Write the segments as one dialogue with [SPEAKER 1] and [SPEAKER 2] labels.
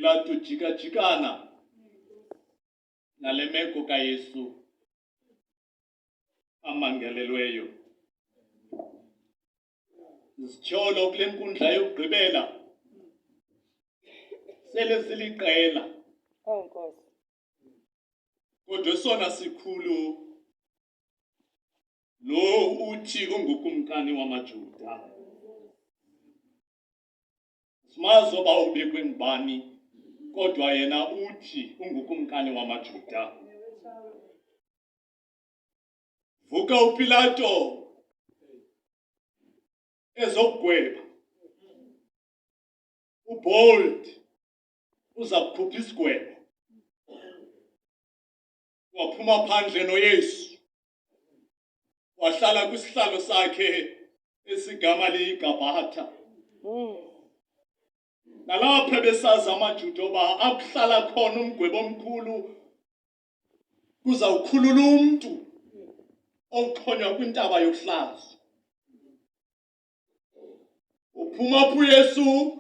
[SPEAKER 1] uPilato jika-jikana nale meko kaYesu amangelelweyo. Sitsholo kule nkundla yokugqibela sele siliqela.
[SPEAKER 2] Nkosi.
[SPEAKER 1] Kodwa sona sikhulu lo uthi ungukumkani wamaJuda. Simazi oba ubekwe ngubani, kodwa yena uthi ungukumkani wamaJuda. Vuka uPilato ezokugweba. Ubold uza kukhupha isigwebo. Waphuma phandle noYesu. Wahlala kwisihlalo sakhe esigama liyiGabatha. Nalapho besazi amaJuda oba akuhlala khona umgwebo omkhulu kuzawukhulula umuntu oxhonywa kwintaba yokuhlaza. Uphuma pho uYesu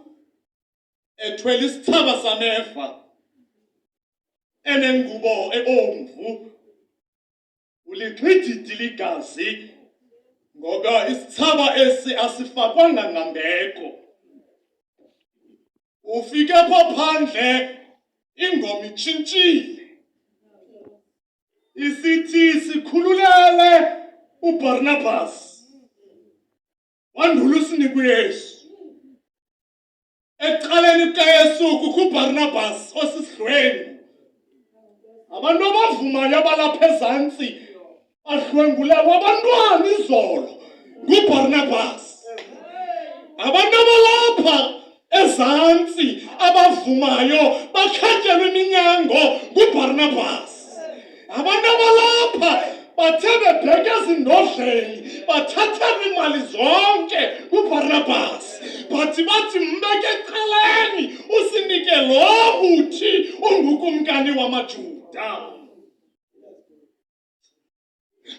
[SPEAKER 1] ethwele isithaba samefa enengubo ebomvu. Ulichithidi ligazi ngoba isithaba esi asifakwanga ngambeko. Ufike pho phandle ingoma itshintshile. Isithi sikhululele uBarnabas. Wandula usinika uYesu. Ecaleni kukaYesu kukho uBarnabas osisidlwengu. Abantu abavumayo abalapha ezantsi badlwengulelwa abantwana izolo nguBarnabas. Abantu abalapha ezantsi abavumayo bakhatyelwe iminyango nguBarnabas. Abantu abalapha bathe bebheka ezindodleni bathathelwa imali zonke nguBarnabas. Bathi mbeke ecaleni usinike lo uthi ungukumkani wamaJuda.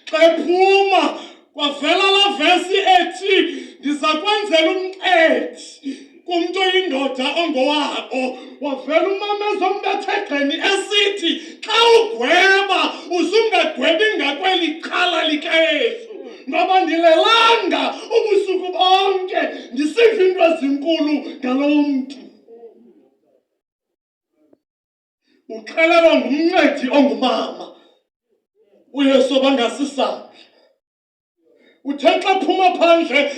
[SPEAKER 1] Xa ephuma kwavela la vesi ethi ndiza kwenzela umqethi kumntu oyindoda ongowako. Wavela umama ezombetha egxeni esithi xa ugweba uzungagwebi ngakweli cala likaYesu, ngoba ndilelanga ubusuku bonke ndisiva into ezinkulu ngalo mntu. Uxelelwa ngumncedi ongumama uYesu bangasisandla. Uthe xa phuma phandle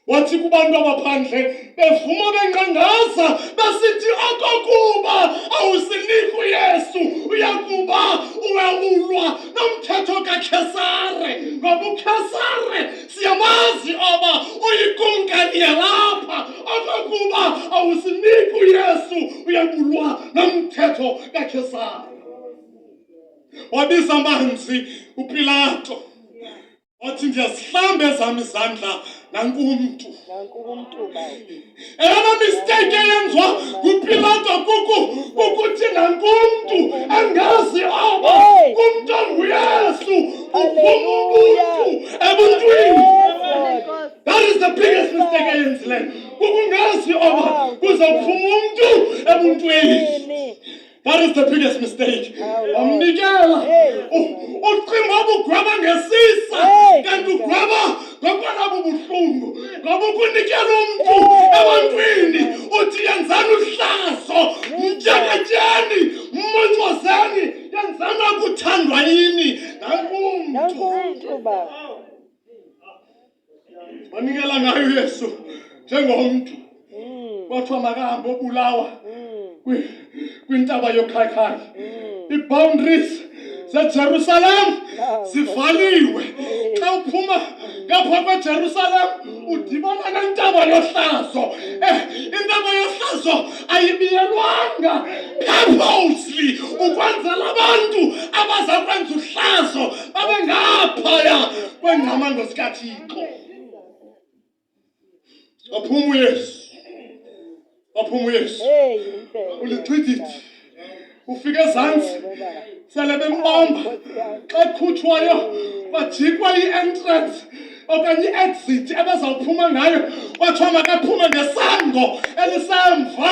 [SPEAKER 1] wathi kubantu abaphandle bevuma benqangaza besithi okokuba awusiniki uYesu uyakuba uwelulwa nomthetho kaKhesare, ngoba uKhesare siyamazi oba uyikumkani yalapha. Okokuba awusiniki uYesu uyabulwa nomthetho kaKhesare. Wabiza amanzi uPilato. Wathi ndiyazihlambe ezam izandla nanku umntu. Eyona mistake eyenzwa nguPilato kukuthi nanku umntu angazi oba umntu onguYesu uphuma ubuntu ebuntwini. That is the biggest mistake eyenzileyo. Kukungazi oba kuzawuphuma umntu ebuntwini. That is the biggest mistake. Wamnikela. Ucinga ubugweba ngesisa kanti ugweba ngokwala bubuhlungu. Ngoba ukunikela umntu ebantwini uthi yenzani uhlazo, mtyakatyeni, mmocozeni, yenzani akuthandwa yini nanku umntu. Wanikela ngayo uYesu njengomntu. Kwathiwa makahambe obulawa kwintaba yokhakhayi. I-boundaries zeJerusalem zivaliwe. Xa uphuma ngapha kweJerusalem udibana nentaba yohlazo. Intaba yohlazo ayibiyelwanga purposely ukwenzela abantu abaza kwenza uhlazo babe ngaphaya kwengcamango zikaThixo. Waphuma uYesu. Ulichithidi. Ufike ezantsi sele bembamba. Xa ekhutshwayo bajikwa i-entrance okanye i-exit ebezawuphuma ngayo kwathiwa makaphume ngesango elisemva.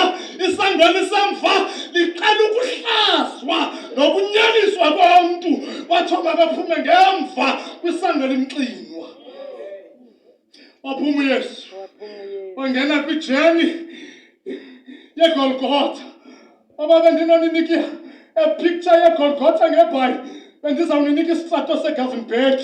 [SPEAKER 1] Isango elisemva liqala ukuhlazwa nokunyaniswa komntu, kwathiwa makaphume ngemva kwisango elimxinwa. Waphuma uYesu wangena kwijeni yeGolgotha. Oba bendinoninika epicture yeGolgotha ngeBhayi, bendizawuninika isitrato seGavenberg,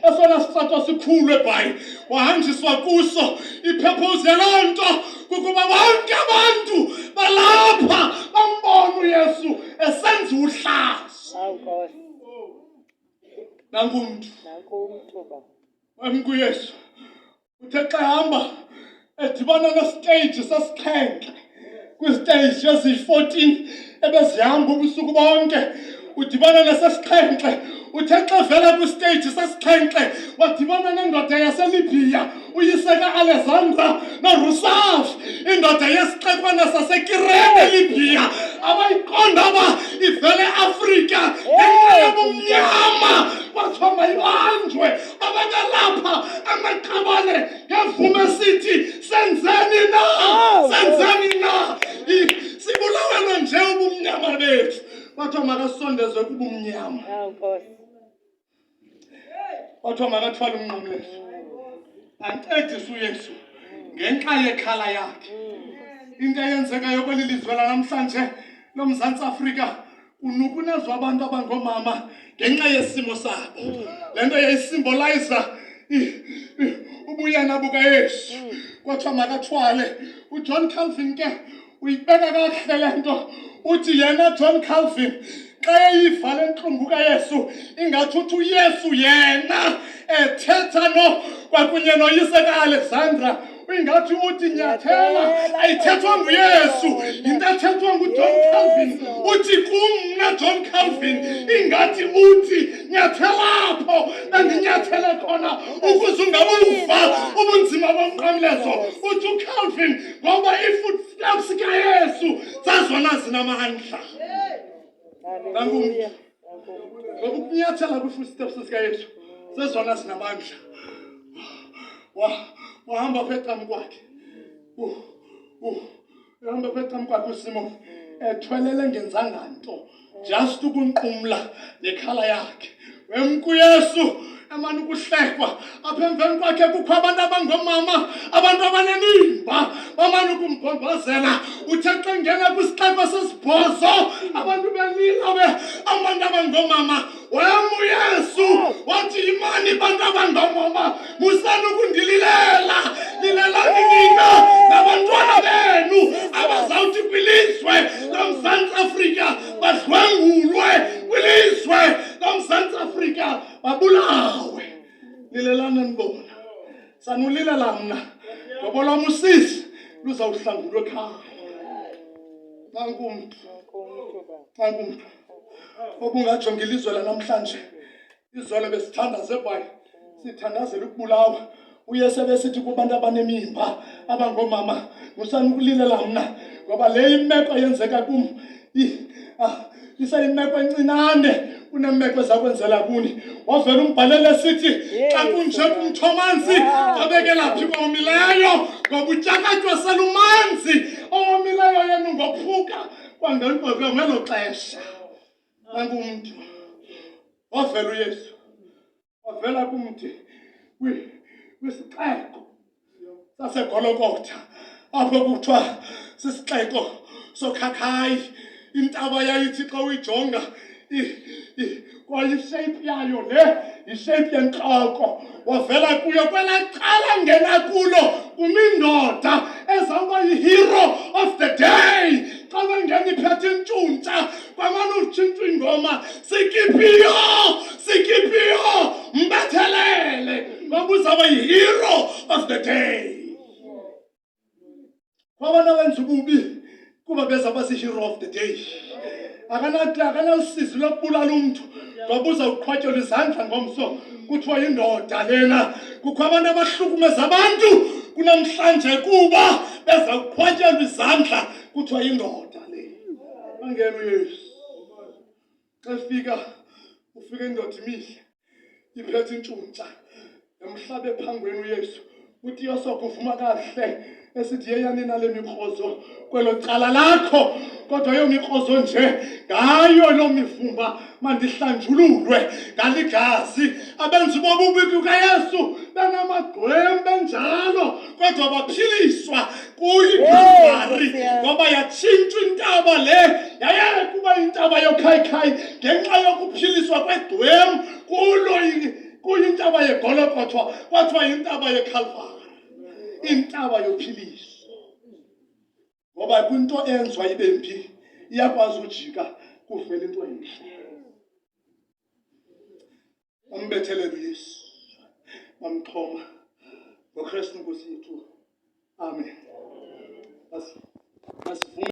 [SPEAKER 1] esona sitrato sikhulu eBhayi. Wahanjiswa kuso. Ipurpose yaloo nto kukuba bonke abantu balapha bambone uYesu esenza uhlazo. Nanku umntu wamkuYesu uthe xa hamba edibana nestage sesixhenxe kwistage ezi-14 ebezihamba ubusuku bonke. Udibana nesesixhenxe. Uthe xa vela kwistage sesixhenxe wadibana nendoda yaseLibya, uyise ka-Alexandra noRusaf, indoda yesixekwana saseKirene eLibya, abayiqonda uba ivele eAfrika ngenxa yobumnyama. Kwathiwa mayibanjwe. Ababelapha amaqabane ngevume esithi senzeni na, senzeni na. Sibulawelwe nje ubumnyama bethu. Kwathiwa makasondezwe kubumnyama. Kwathiwa makathwale umnqamlezo. Ancedise uYesu ngenxa yekhala yakhe. Into eyenzekayo kweli lizwe lanamhlanje loMzantsi Afrika kunukunezwa abantu abangoomama ngenxa yesimo sabo. Le nto yayisymboliza ubuyena bukaYesu. Kwathiwa makathwale. uJohn Calvin ke uyibeka kakuhle le nto. Uthi yena John Calvin xa eyiva le ntlungu kaYesu ingathi uthi uYesu yena ethetha kwakunye noyise ka-Alexandra, ingathi uthi nyathela ayithethwa nguYesu, yinto ethethwa nguJohn Calvin. Uthi kumna John Calvin ingathi uthi nyathelapho bendinyathele khona ukuze ungabuva ubunzima bomnqamlezo. Uthi uCalvin ngoba i-footsteps kaYesu zazona zinamandla. Hallelujah. Ngoba ukunyathela kwi-footsteps zikaYesu zezona zinamandla. Wahamba phecamu kwakhe. Uhamba phecamu kwakhe uSimon ethwelele ngenzanga nto, just ukunqumla nekhala yakhe. WemkuYesu emane ukuhlekwa. Apha emveni kwakhe kukho abantu abangoomama, abantu abanenimba bamane ukumbhomбазela. Uthe xa ngena kwisixeko sesibhozo abantu belila abantu abangoomama. WemUYesu wathi yimani bantu abangoomama, musani ukundililela. Lilelani nina nabantwana benu abazawuthi kwilizwe loMzantsi Afrika badlwengulwe, kwilizwe loMzantsi Afrika babulawe. Lilelani nibona. Sanulilela mna ngoba olwam usisi luzawuhlangulwa ekhaya. Nanku umntu. Obungajonga ilizwe lanamhlanje. Izolo besithandaza eBhayi, sithandazela ukubulawa. UYesu ebesithi kubantu abanemimba abangoomama, musani ukulilela mna ngoba le imeko yenzeka kum isayimeko encinane kunemeko ezakwenzela kuni. Wavela umbhalele esithi xa kunje kumthomanzi abekela phi omileyo, ngoba utyakatywa selumanzi. Omileyo yena ngophuka kwangelo xesha. Nanku umntu wavela uYesu, wavela kumthi kwisixeko saseGologotha, apho kuthiwa sisixeko sokhakhayi. Intaba yayithi xa uyijonga kwayishape yayo le yishape yentloko. Wavela kuyo kwelaa cala ngena kulo kumindoda ezawuba yi-hero of the day. Xa bengena iphethe intshuntsha kwamane utshintshwa ingoma, sikiphiyo mbethelele, ngoba uzawuba yi-hero of the day. Kwabantu abenza ububi kuba bezawuba si-hero of the day. Akanalisizi lokubulala umntu ngoba uzawuqhwatyelwa izandla ngomso kuthiwa yindoda lena. Kukho abantu abahlukumeza abantu kunamhlanje kuba bezawuqhwatyelwa izandla kuthiwa yindoda le. Angena uYesu. Xa ufika indoda imihle iphethe intshuntsha emhlabe phangweni uYesu uthi yosokuvuma kahle esithi yeyanina lemikhozo kwelo cala lakho kodwa yo mikhozo nje ngayo lo mivumba mandihlanjululwe ngaligazi abenzi bobubi kukaYesu benamagwembe njalo kodwa baphiliswa kuyiCalvary ngoba yatshintshwa intaba le yayele kuba intaba yokhayikhayi ngenxa yokuphiliswa kwedwem kuyintaba yegolokothwa kwathiwa intaba yeCalvary intaba yophiliso ngoba kwinto enzwa ibembi iyakwazi ujika kuvela into enhle ambethelele uYesu amxhoma ngoKristu Nkosi yethu amen.